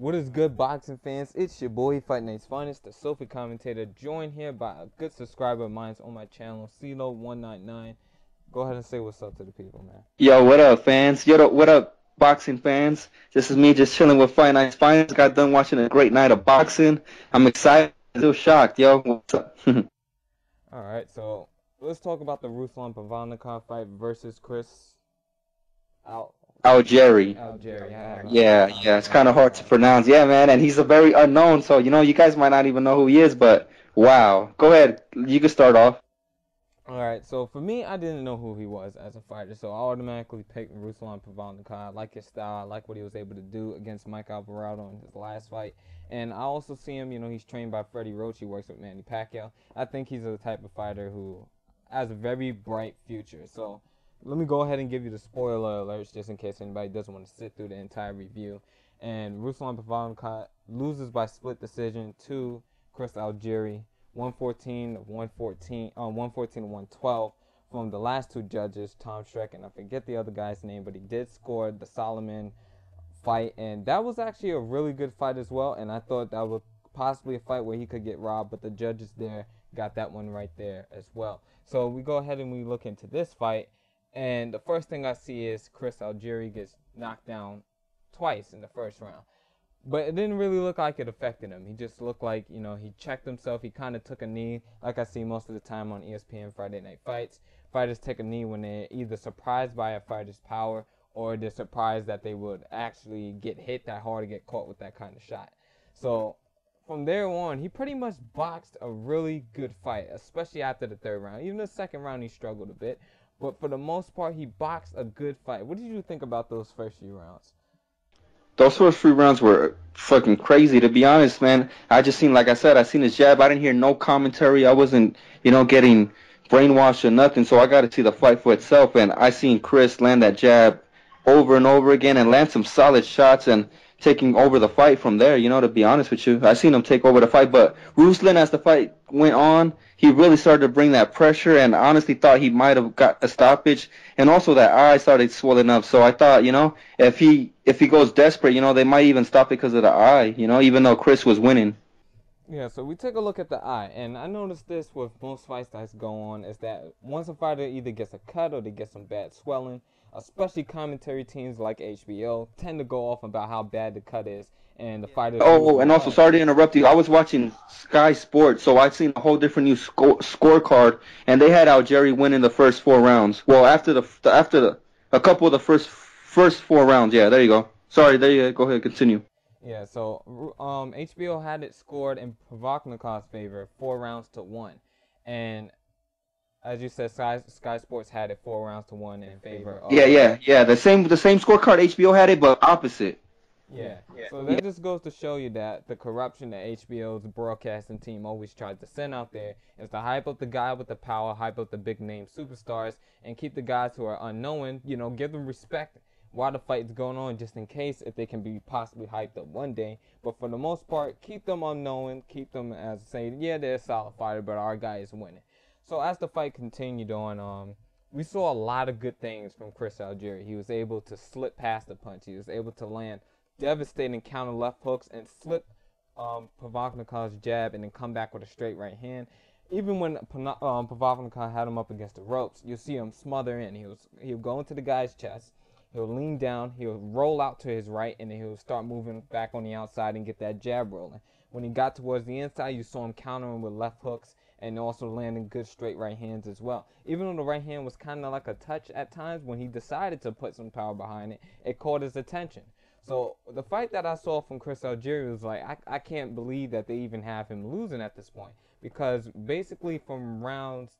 What is good, boxing fans? It's your boy, FightNightsFinest, the Sophie commentator, joined here by a good subscriber of mine on my channel, CeeLo199. Go ahead and say what's up to the people, man. Yo, what up, fans? Yo, what up, boxing fans? This is me just chilling with FightNightsFinest. Got done watching a great night of boxing. I'm excited. Still shocked, yo. What's up? Alright, so let's talk about the Ruslan Provodnikov fight versus Chris Algieri. Yeah, it's kind of hard to pronounce. Yeah, man, and he's a very unknown, so, you guys might not even know who he is, but wow. Go ahead. You can start off. Alright, so for me, I didn't know who he was as a fighter, so I automatically picked Ruslan Provodnikov. I like his style, I like what he was able to do against Mike Alvarado in his last fight. And I also see him, he's trained by Freddie Roach, he works with Manny Pacquiao. I think he's the type of fighter who has a very bright future. So let me go ahead and give you the spoiler alerts just in case anybody doesn't want to sit through the entire review. And Ruslan Provodnikov loses by split decision to Chris Algieri, 114 to 112 from the last two judges, Tom Streck, and I forget the other guy's name, but he did score the Solomon fight, and that was actually a really good fight as well, and I thought that was possibly a fight where he could get robbed, but the judges there got that one right there as well. So we go ahead and we look into this fight, and the first thing I see is Chris Algieri gets knocked down twice in the first round. But it didn't really look like it affected him. He just looked like, he checked himself. He kind of took a knee, like I see most of the time on ESPN Friday Night Fights. Fighters take a knee when they're either surprised by a fighter's power or they're surprised that they would actually get hit that hard or get caught with that kind of shot. So from there on, he pretty much boxed a really good fight, especially after the third round. Even the second round, he struggled a bit. But for the most part, he boxed a good fight. What did you think about those first few rounds? Those first 3 rounds were fucking crazy, to be honest, man. I just seen, like I said, I seen his jab. I didn't hear no commentary. I wasn't, getting brainwashed or nothing, so I got to see the fight for itself. And I seen Chris land that jab over and over again and land some solid shots and taking over the fight from there, to be honest with you. I seen him take over the fight, but Ruslan, as the fight went on, he really started to bring that pressure, and honestly thought he might have got a stoppage, and also that eye started swelling up. So I thought, if he goes desperate, they might even stop it because of the eye, even though Chris was winning. Yeah, so we take a look at the eye, and I noticed this with most fights that go on, is that once a fighter either gets a cut or they get some bad swelling, especially commentary teams like HBO tend to go off about how bad the cut is, and the fighters... Oh, and also, sorry to interrupt you, I was watching Sky Sports, so I've seen a whole different new scorecard, and they had Algieri winning the first 4 rounds. Well, after a couple of the first 4 rounds, yeah, there you go. Sorry, there you go. Go ahead, continue. Yeah, so HBO had it scored in Provodnikov's favor, 4 rounds to 1, and as you said, Sky Sports had it 4 rounds to 1 in favor of... Yeah. The same scorecard HBO had it, but opposite. Yeah. So that just goes to show you that the corruption that HBO's broadcasting team always tries to send out there is to hype up the guy with the power, hype up the big name superstars, and keep the guys who are unknown, give them respect while the fight's going on, just in case if they can be possibly hyped up one day. But for the most part, keep them unknown, keep them as saying, yeah, they're a solid fighter, but our guy is winning. So as the fight continued on, we saw a lot of good things from Chris Algieri. He was able to slip past the punch. He was able to land devastating counter left hooks and slip Provodnikov's jab and then come back with a straight right hand. Even when Provodnikov had him up against the ropes, you see him smother in. He'll go into the guy's chest. He'll lean down. He'll roll out to his right, and then he'll start moving back on the outside and get that jab rolling. When he got towards the inside, you saw him countering with left hooks and also landing good straight right hands as well. Even though the right hand was kind of like a touch at times, when he decided to put some power behind it, it caught his attention. So the fight that I saw from Chris Algieri was like, I can't believe that they even have him losing at this point, because basically from round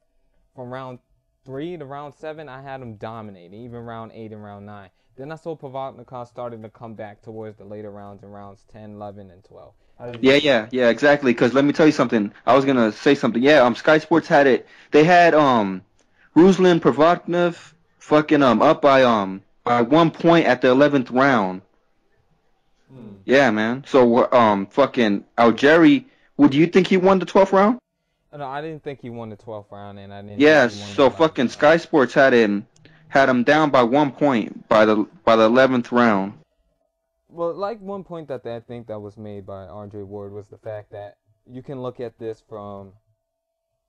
3 to round 7, I had him dominating, even round 8 and round 9. Then I saw Provodnikov starting to come back towards the later rounds in rounds 10, 11, and 12. Yeah, exactly. Because let me tell you something. I was gonna say something. Yeah, Sky Sports had it. They had Ruslan Provodnikov fucking up by 1 point at the 11th round. Yeah, man. So fucking Algieri. Would you think he won the 12th round? No, I didn't think he won the 12th round, and I didn't. Yeah, so fucking Sky Sports had him down by 1 point by the 11th round. Well, like one point that I think that was made by Andre Ward was the fact that you can look at this from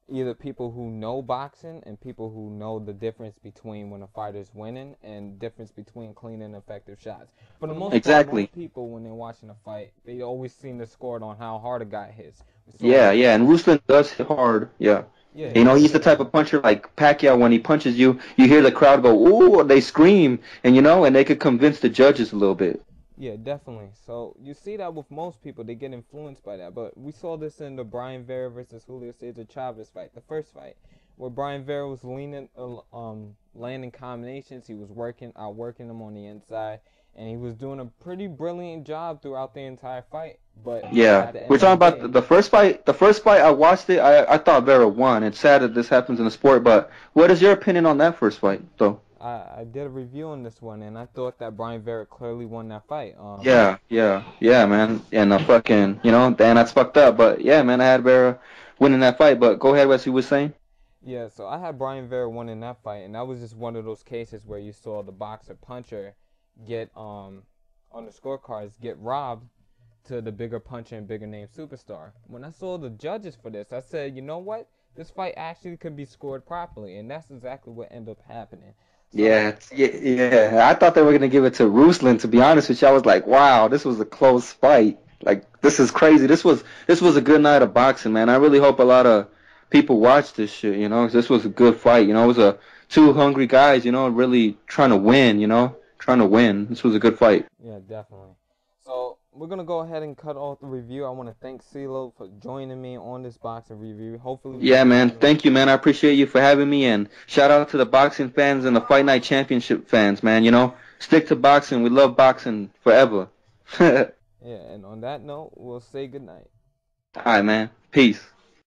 either people who know boxing and people who know the difference between when a fighter's winning and difference between clean and effective shots. For the most part, most people, when they're watching a fight, they always seem to score it on how hard a guy hits. Yeah, and Ruslan does hit hard, yeah. You know, he's the type of puncher like Pacquiao. When he punches you, you hear the crowd go, ooh, they scream, and you know, and they could convince the judges a little bit. Yeah, definitely. So you see that with most people, they get influenced by that. But we saw this in the Brian Vera versus Julio Cesar Chavez fight, the first fight, where Brian Vera was landing combinations. He was outworking him on the inside, and he was doing a pretty brilliant job throughout the entire fight. But yeah, we're talking about the first fight. The first fight, I watched it. I thought Vera won. It's sad that this happens in the sport, but what is your opinion on that first fight, though? I did a review on this one, and I thought that Brian Vera clearly won that fight. Yeah, man. And fucking, you know, and that's fucked up. But yeah, man, I had Vera winning that fight. But go ahead, what you were saying. Yeah, so I had Brian Vera winning that fight, and that was just one of those cases where you saw the boxer puncher get on the scorecards get robbed to the bigger puncher and bigger name superstar. When I saw the judges for this, I said, you know what? This fight actually could be scored properly, and that's exactly what ended up happening. So, yeah. I thought they were gonna give it to Ruslan. To be honest with you, I was like, wow, this was a close fight. Like, this is crazy. This was a good night of boxing, man. I really hope a lot of people watch this shit. You know, 'cause this was a good fight. You know, it was two hungry guys. You know, really trying to win. You know, This was a good fight. Yeah, definitely. So we're going to go ahead and cut off the review. I want to thank CeeLo for joining me on this boxing review. Hopefully. Yeah, man. Thank you, man. I appreciate you for having me. And shout out to the boxing fans and the Fight Night Championship fans, man. You know, stick to boxing. We love boxing forever. Yeah, and on that note, we'll say goodnight. All right, man. Peace.